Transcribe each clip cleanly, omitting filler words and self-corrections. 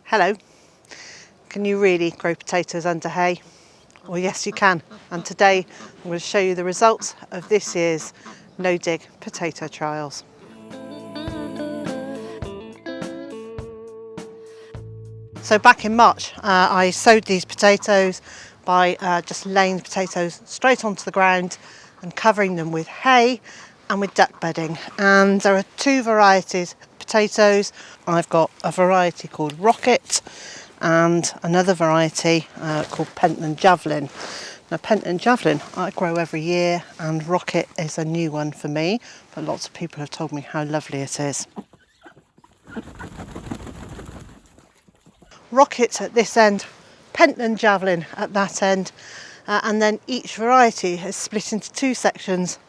Hello. Can you really grow potatoes under hay? Well, yes you can. And today I'm going to show you the results of this year's no-dig potato trials. So back in March I sowed these potatoes by just laying the potatoes straight onto the ground and covering them with hay and with duck bedding. And there are two varieties of potatoes. I've got a variety called Rocket and another variety called Pentland Javelin. Now Pentland Javelin I grow every year and Rocket is a new one for me, but lots of people have told me how lovely it is. Rocket at this end, Pentland Javelin at that end, and then each variety is split into two sections.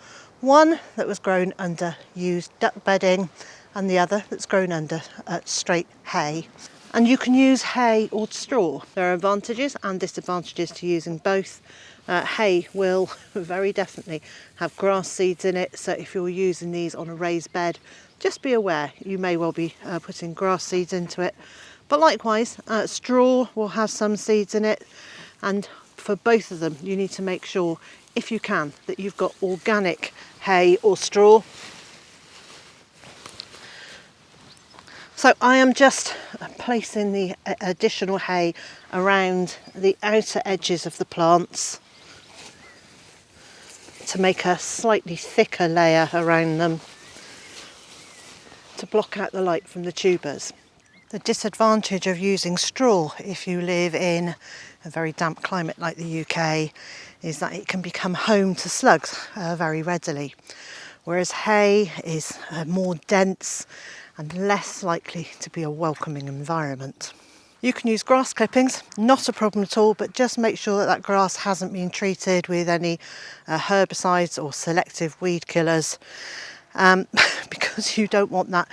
One that was grown under used duck bedding and the other that's grown under straight hay. And you can use hay or straw. There are advantages and disadvantages to using both. Hay will very definitely have grass seeds in it, so if you're using these on a raised bed, just be aware you may well be putting grass seeds into it. But likewise, straw will have some seeds in it, and for both of them you need to make sure, if you can, that you've got organic hay or straw. So I am just placing the additional hay around the outer edges of the plants to make a slightly thicker layer around them to block out the light from the tubers. The disadvantage of using straw if you live in a very damp climate like the UK is that it can become home to slugs very readily, whereas hay is more dense and less likely to be a welcoming environment. You can use grass clippings, not a problem at all, but just make sure that that grass hasn't been treated with any herbicides or selective weed killers. Because you don't want that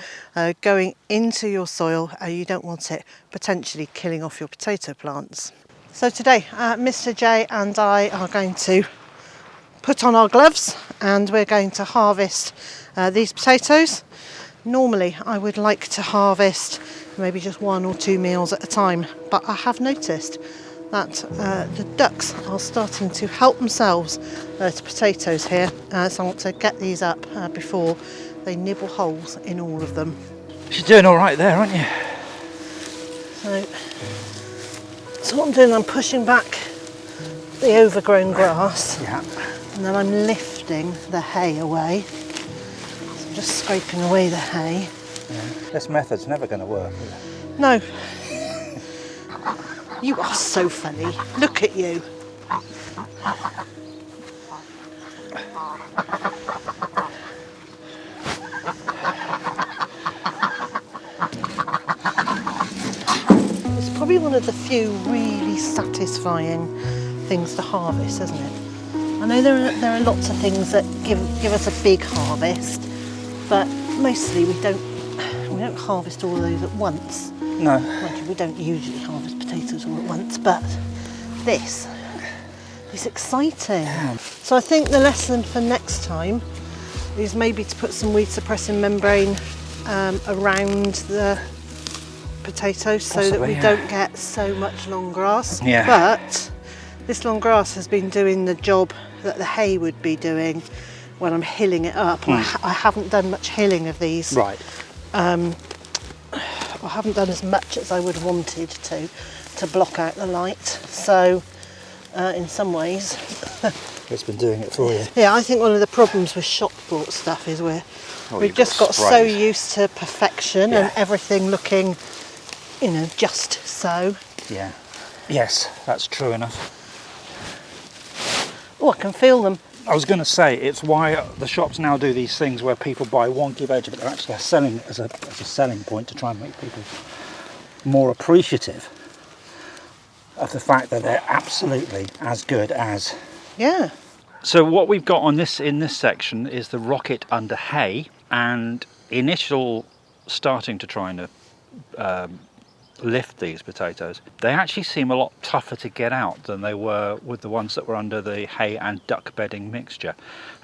going into your soil, you don't want it potentially killing off your potato plants. So today Mr. J and I are going to put on our gloves and we're going to harvest these potatoes. Normally I would like to harvest maybe just 1 or 2 meals at a time, but I have noticed that the ducks are starting to help themselves to potatoes here, so I want to get these up before they nibble holes in all of them. You're doing all right there, aren't you? So what I'm doing, I'm pushing back the overgrown grass, Yeah. and then I'm lifting the hay away. So I'm just scraping away the hay. Yeah. This method's never going to work, is it? No. You are so funny. Look at you. It's probably one of the few really satisfying things to harvest, isn't it? I know there are lots of things that give us a big harvest, but mostly we don't harvest all of those at once. No. We don't usually harvest potatoes all at once, but this is exciting. Yeah. So I think the lesson for next time is maybe to put some weed suppressing membrane around the potatoes. Possibly, so that we don't get so much long grass. Yeah. But this long grass has been doing the job that the hay would be doing when I'm hilling it up. I haven't done much hilling of these. Right. I haven't done as much as I would have wanted to block out the light. So in some ways It's been doing it for you. Yeah, I think one of the problems with shop bought stuff is we've just got so used to perfection and everything looking, just so. Yeah. Yes, that's true enough. Oh, I can feel them. I was going to say, it's why the shops now do these things where people buy wonky veg, but they're actually selling as a selling point to try and make people more appreciative of the fact that they're absolutely as good as. Yeah. So what we've got on in this section is the Rocket under hay, and initial starting to try and lift these potatoes, they actually seem a lot tougher to get out than they were with the ones that were under the hay and duck bedding mixture.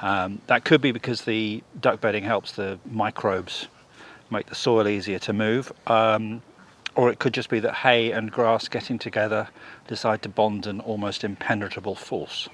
That could be because the duck bedding helps the microbes make the soil easier to move. Or it could just be that hay and grass getting together decide to bond an almost impenetrable force.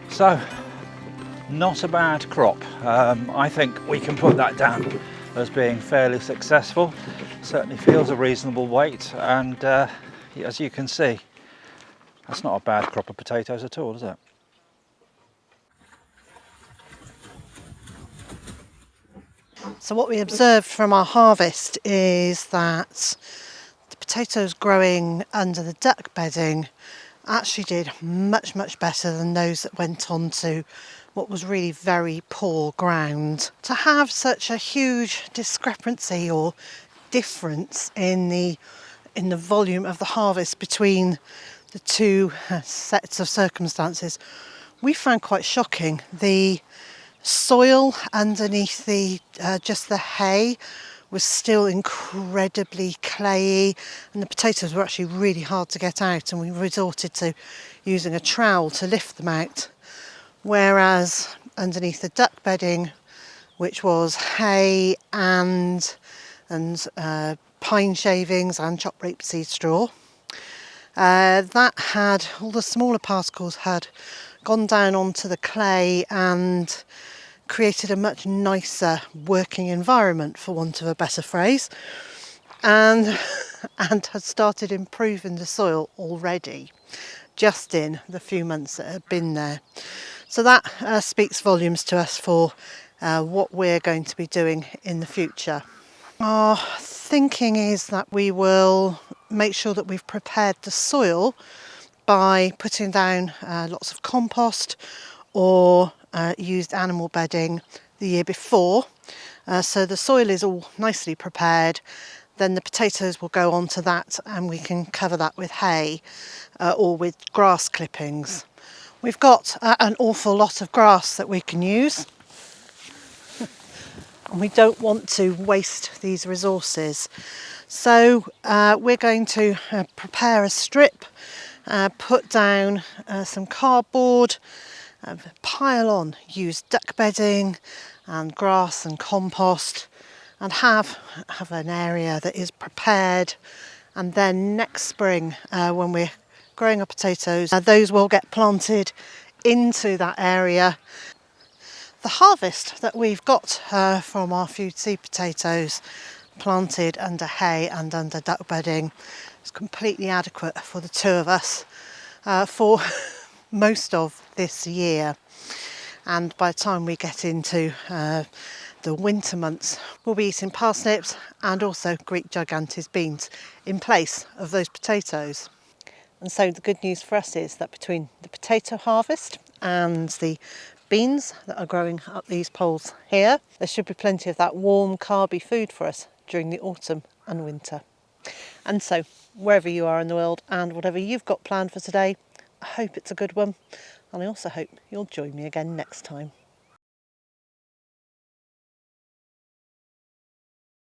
So, not a bad crop. I think we can put that down as being fairly successful. Certainly feels a reasonable weight, and as you can see, that's not a bad crop of potatoes at all, is it? So what we observed from our harvest is that the potatoes growing under the duck bedding actually did much better than those that went on to what was really very poor ground. To have such a huge discrepancy or difference in the volume of the harvest between the two sets of circumstances, we found quite shocking. The soil underneath the just the hay was still incredibly clayey, and the potatoes were actually really hard to get out, and we resorted to using a trowel to lift them out. Whereas underneath the duck bedding, which was hay and pine shavings and chopped rapeseed straw, that had all the smaller particles had gone down onto the clay and created a much nicer working environment, for want of a better phrase, and had started improving the soil already just in the few months that had been there. So that speaks volumes to us for what we're going to be doing in the future. Our thinking is that we will make sure that we've prepared the soil by putting down lots of compost or used animal bedding the year before. So the soil is all nicely prepared. Then the potatoes will go onto that, and we can cover that with hay or with grass clippings. We've got an awful lot of grass that we can use, and we don't want to waste these resources. So we're going to prepare a strip, put down some cardboard, pile on used duck bedding and grass and compost, and have an area that is prepared. And then next spring, when we're growing our potatoes, those will get planted into that area. The harvest that we've got from our few seed potatoes planted under hay and under duck bedding is completely adequate for the two of us for most of this year. And by the time we get into the winter months, we'll be eating parsnips and also Greek gigantes beans in place of those potatoes. And so the good news for us is that between the potato harvest and the beans that are growing up these poles here, there should be plenty of that warm, carby food for us during the autumn and winter. And so, wherever you are in the world and whatever you've got planned for today, I hope it's a good one, and I also hope you'll join me again next time.